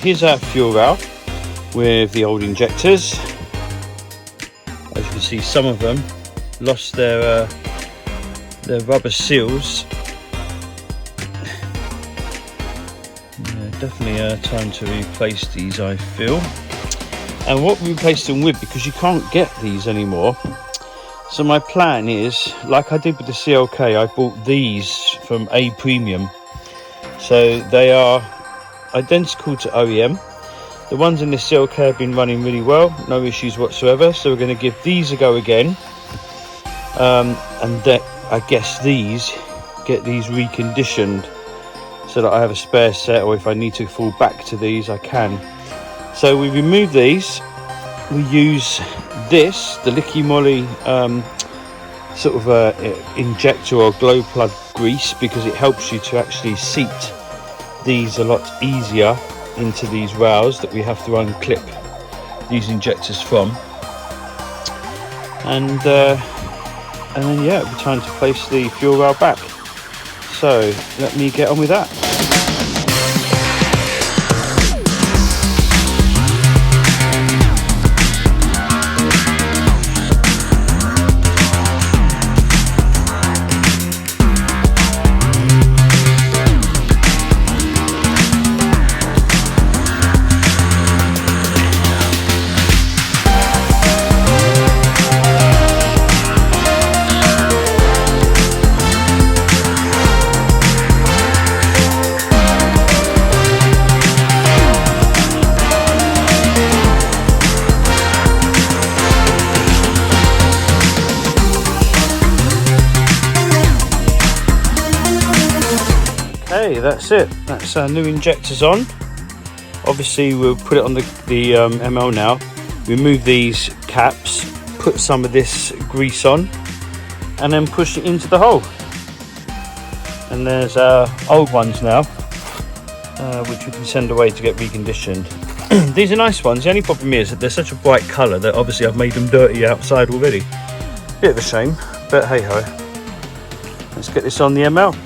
here's our fuel rail with the old injectors. As you can see, some of them lost their rubber seals. Definitely time to replace these, I feel. And what we replaced them with, because you can't get these anymore, so my plan is, like I did with the CLK, I bought these from A Premium. So they are identical to OEM. The ones in the CLK have been running really well, no issues whatsoever. So we're going to give these a go again, and that, I guess, get these reconditioned so that I have a spare set, or if I need to fall back to these, I can. So we remove these. We use this, the Licky Moly sort of injector or glow plug grease, because it helps you to actually seat these a lot easier into these rails that we have to unclip these injectors from. And then yeah, it'll be time to place the fuel rail back. So let me get on with that. Okay, that's it. That's our new injectors on. Obviously we'll put it on the ML now. Remove these caps, put some of this grease on, and then push it into the hole. And there's our old ones now, which we can send away to get reconditioned. These are nice ones. The only problem is that they're such a bright colour that obviously I've made them dirty outside already. Bit of a shame, but hey ho. Let's get this on the ML.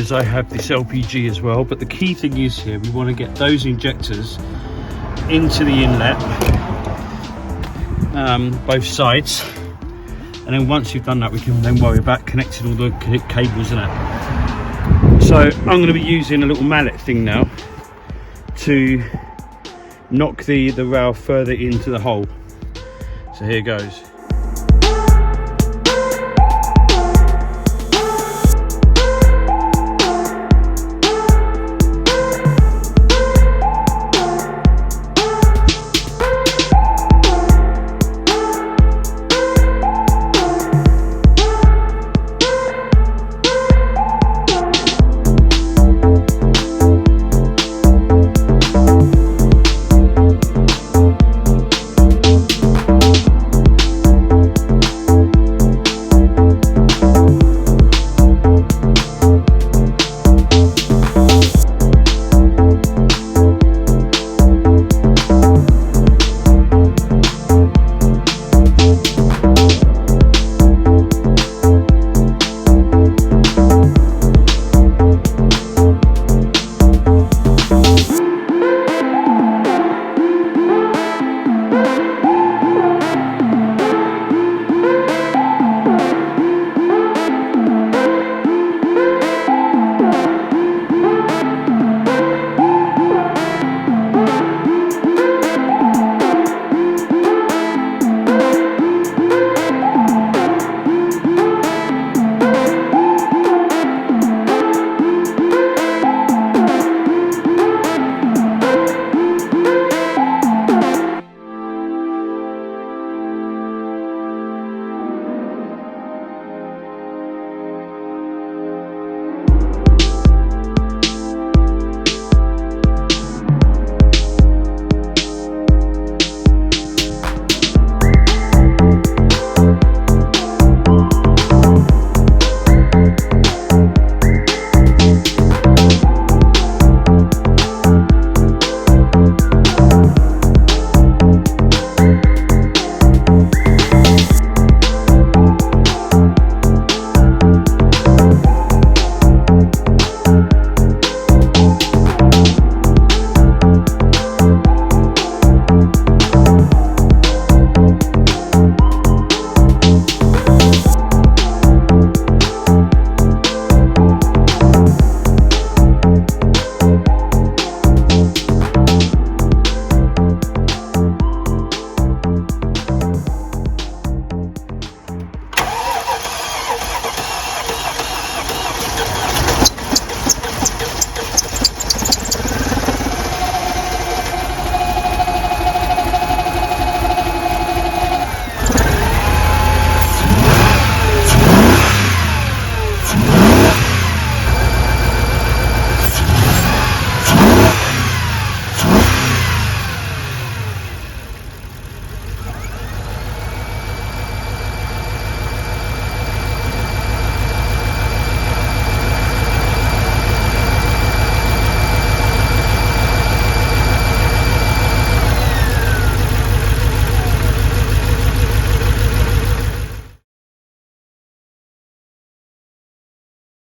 because I have this LPG as well. But the key thing is here, we want to get those injectors into the inlet, both sides, and then once you've done that, we can then worry about connecting all the cables in it. So I'm going to be using a little mallet thing now to knock the rail further into the hole. So here goes.